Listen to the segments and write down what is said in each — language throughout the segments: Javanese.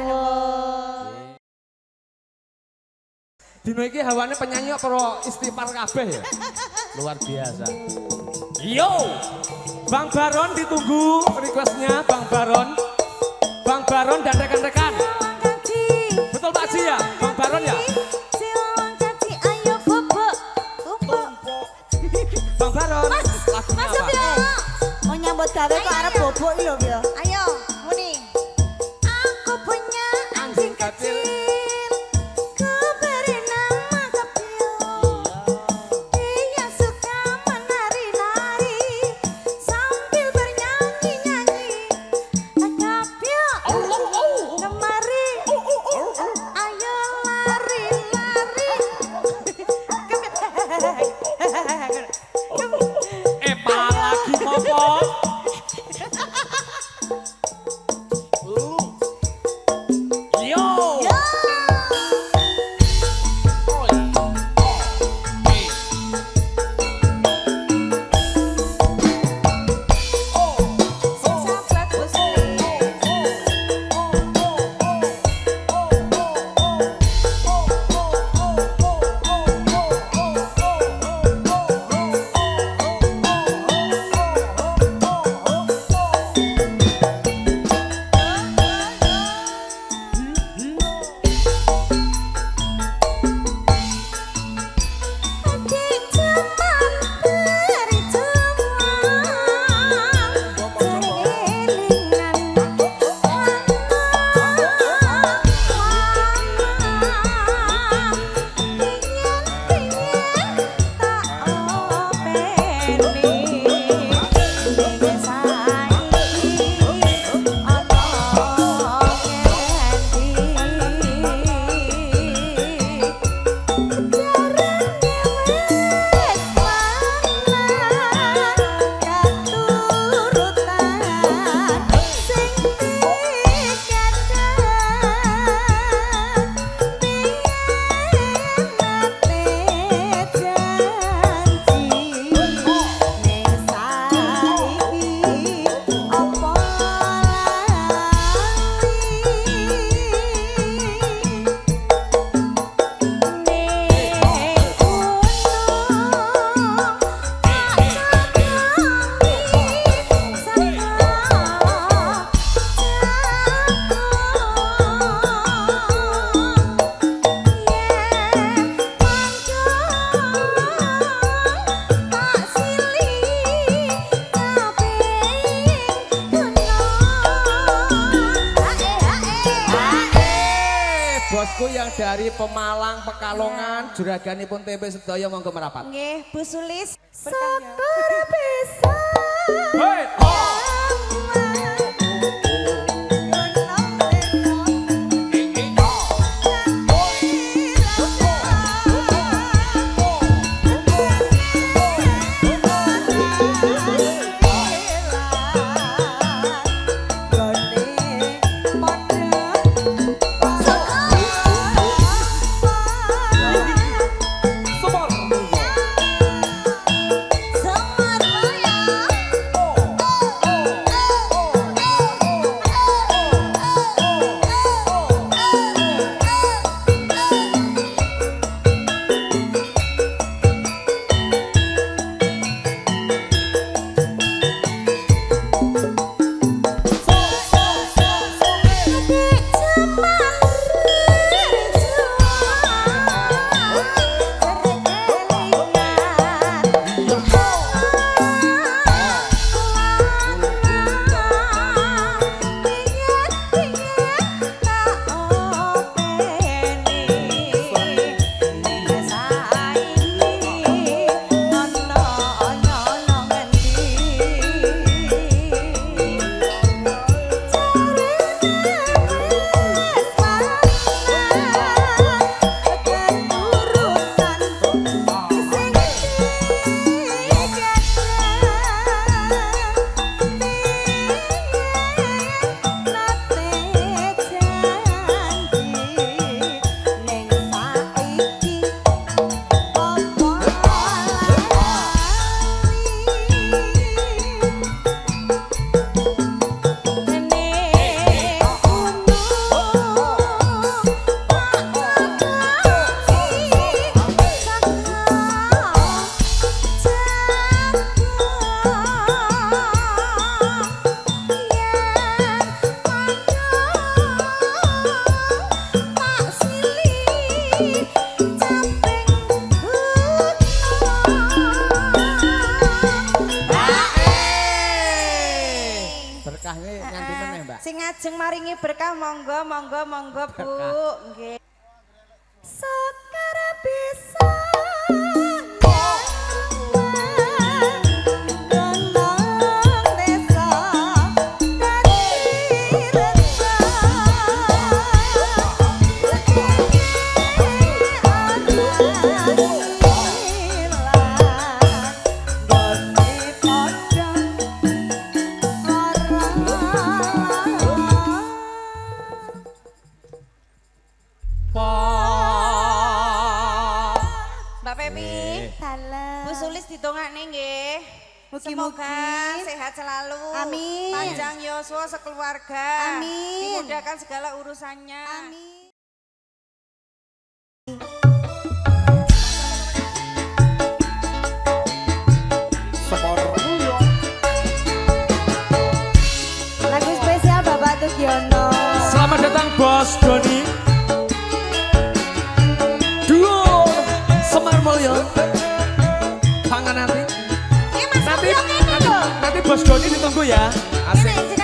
nuwun. Dino iki hawane penyanyi pro istighfar kabeh ya. Luar biasa. Yo. Bang Baron ditunggu requestnya Bang Baron. Bang Baron dan rekan-rekan. Betul Pak Ji ya? Bang Baron ya? Bang Baron. Lagunya apa? Mau nyambut gawe kok arep bobok lho ya. Ayo, muni. Aku punya anjing kecil. Ku beri nama Kapio. Dia suka menari-nari sambil bernyanyi-nyanyi. Kapio, kemari. Ayo lari-lari. Lagi mopo? Yo. Bosku yang dari Pemalang, Pekalongan, juraganipun tempe sedaya monggo merapat. Nggih, Bu Sulis. Sabar bisa. Hei, Berkahnya nganti meneh, Mbak. Sing ngajeng maringi berkah monggo monggo monggo Bu. Nggih. Sekar bisa Mbak Pepi, Bu Sulis ditongakne nggih. Semoga sehat selalu. Amin. Panjang yuswa sekeluarga. Amin. Dimudahkan segala urusannya. Amin. Lagu spesial Bapak Tugiono. Selamat datang Bos Doni. Duo Semar Mulyo. Pangan nanti. Nanti Bos Doni ditunggu ya. Asik.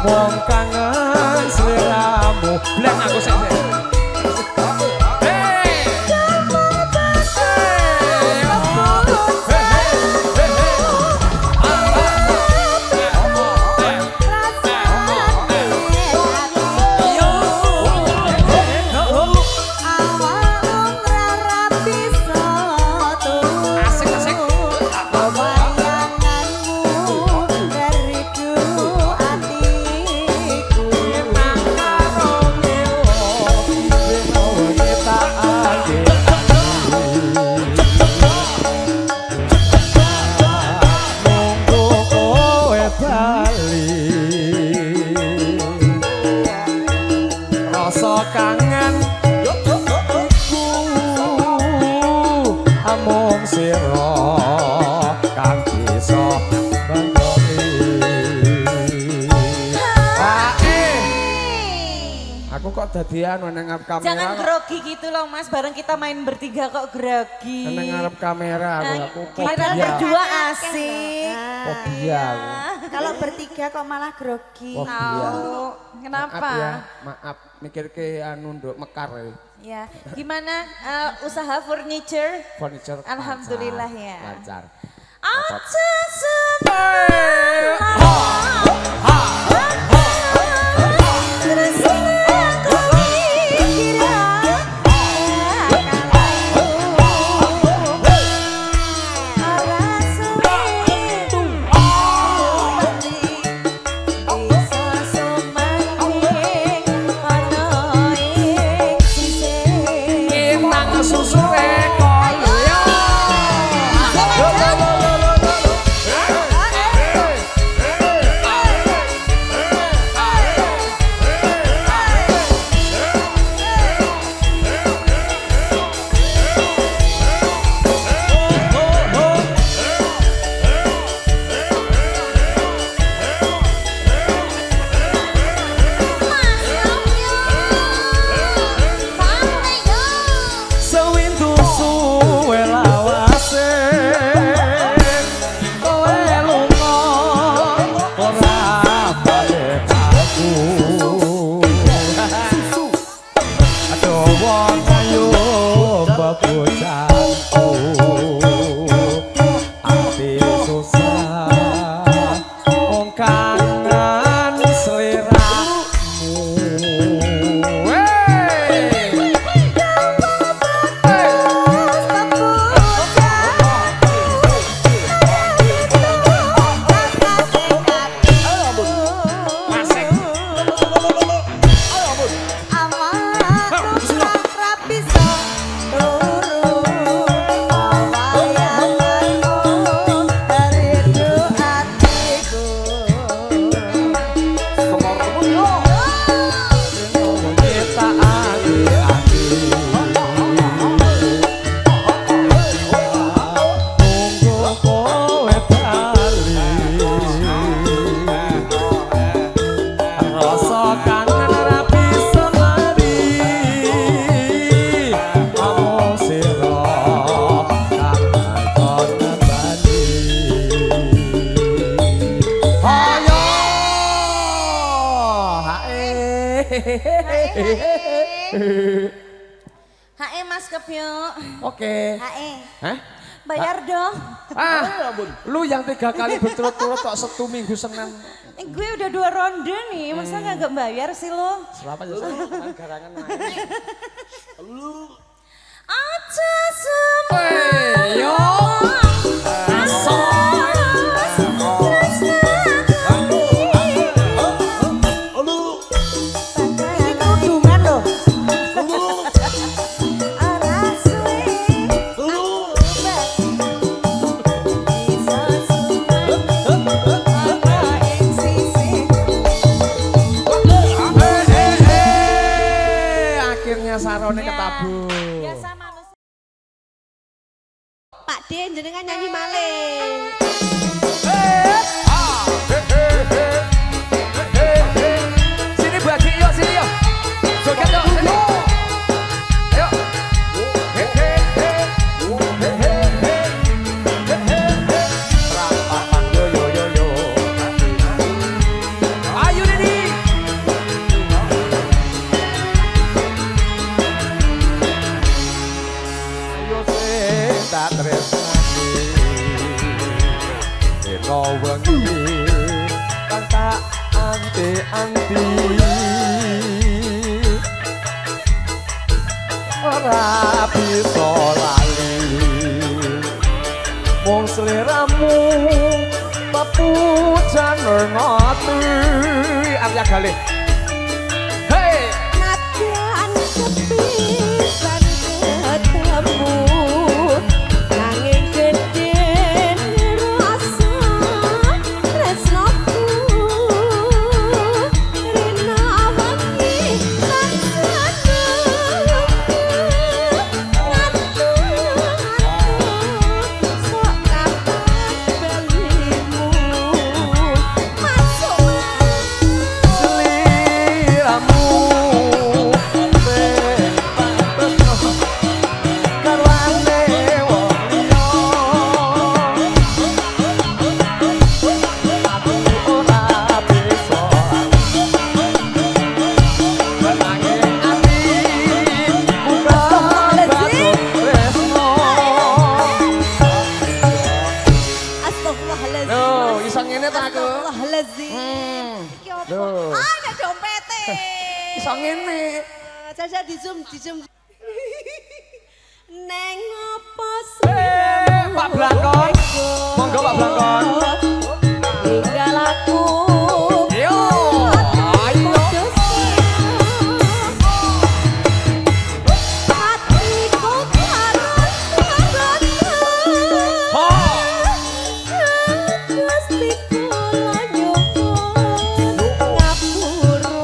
Wong kangen seliramu. Bilang aku sih. Kangen ku amung sira kang bisa banjoni. Aku kok dadian nang ngarep kamera. Jangan grogi gitu loh Mas, bareng kita main bertiga kok grogi. Nang ngarep kamera aku Padahal fobia. berdua asik. Fobia aku. Kalau bertiga kok malah grogi. Fobia. Kenapa? Maaf ya, maaf mikir ke anu nduk mekar Ya, gimana usaha furniture? furniture. Alhamdulillah lancar, ya. Lancar. Aja sebelah. Terus aku kira Hae Mas Kebyo. Oke. Hae. Hah? Bayar dong. Ah, lu yang 3 kali berturut-turut kok 1 minggu Senin. Gue udah 2 ronde nih, masa nggak bayar sih lo? Selapa aja saya garangan naik. Lu. Aja semua. Yo. Ini kerudungan loh. Akhirnya sarone ketabu. Biasa manusia. Pak D jenengan nyanyi maling. Sini Bu Haji, yuk sini yuk. Joget yuk, sini. Ayo. Rampapan yo yo yo yo. Ayo Didi. Ayo sing tak tresnani. Eno wengi kang tak anti-anti. Ora bisa lali. Wong seleramu papujan ngati. Arya Galih. Hey! Nadyan sepisan ketemu nanging geden rasa tresnoku rena wangi lan seneng ngatu sok kapan belimu masuk Seliramu karwane wong liya. Aku ora bisa menangis ati bukan batut tresno. Astagfirullahaladzim. Loh, iso ngene ta aku? Astagfirullahaladzim. Iki apa? Loh. Ah, ada dompete. Iso ngene. Caca di zoom. Neng apa Pak Blangkon. Monggo Pak Blangkon. tinggal aku. Yo, ayo. Hatiku karat Ho. Gusti kula nyuwun ngapura.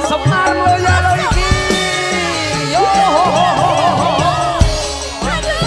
Semar Mulya lo iki. Yo. Aduh.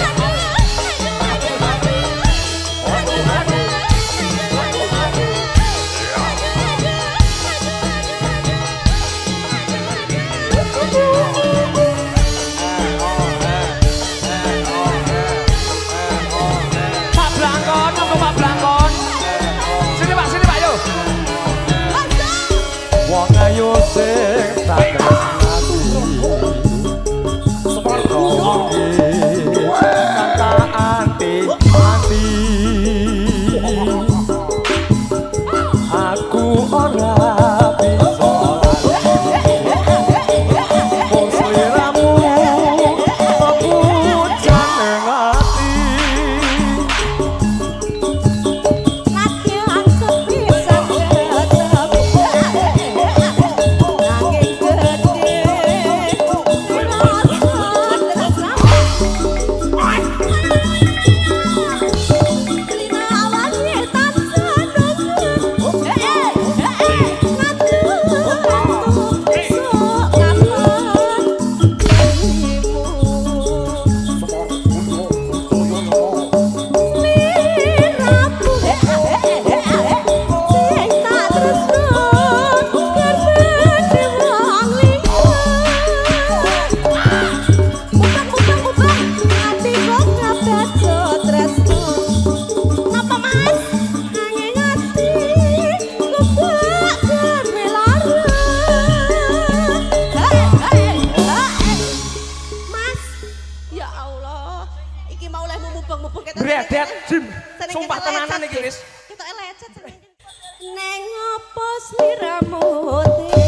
Iki mau lehmu mubeng-mubeng ketok. Bredet, Jim. Seneng Sumpah ketok tenanan lecet, iki wis. Ketok lecet seneng. Neng opo sliramu tega.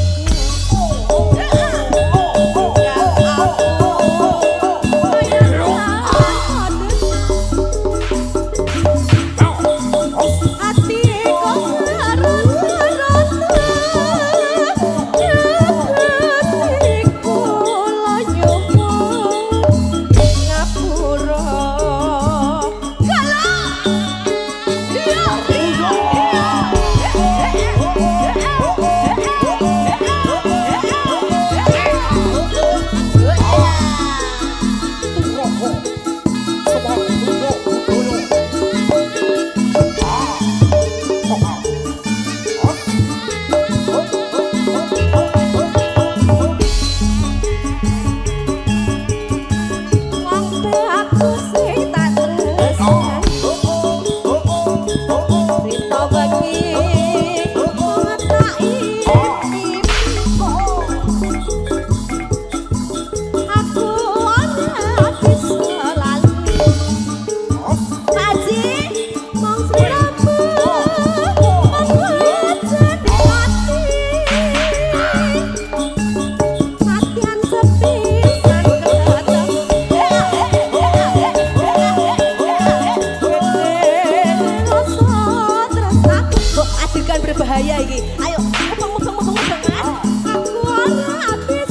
Berbahaya iki. Ayo, mubeng Mas. Aku ora habis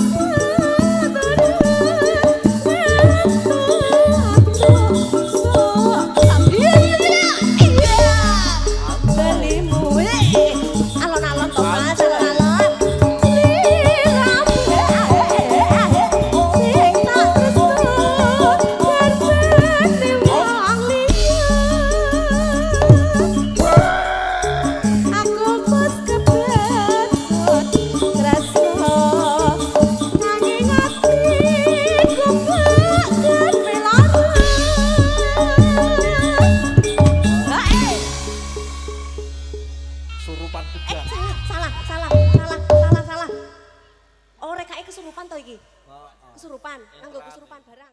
alon-alon to Mas, alon-alon. Surupan juga. Salah. Oh, rekae kesurupan to iki. Kesurupan, nganggo kesurupan barang.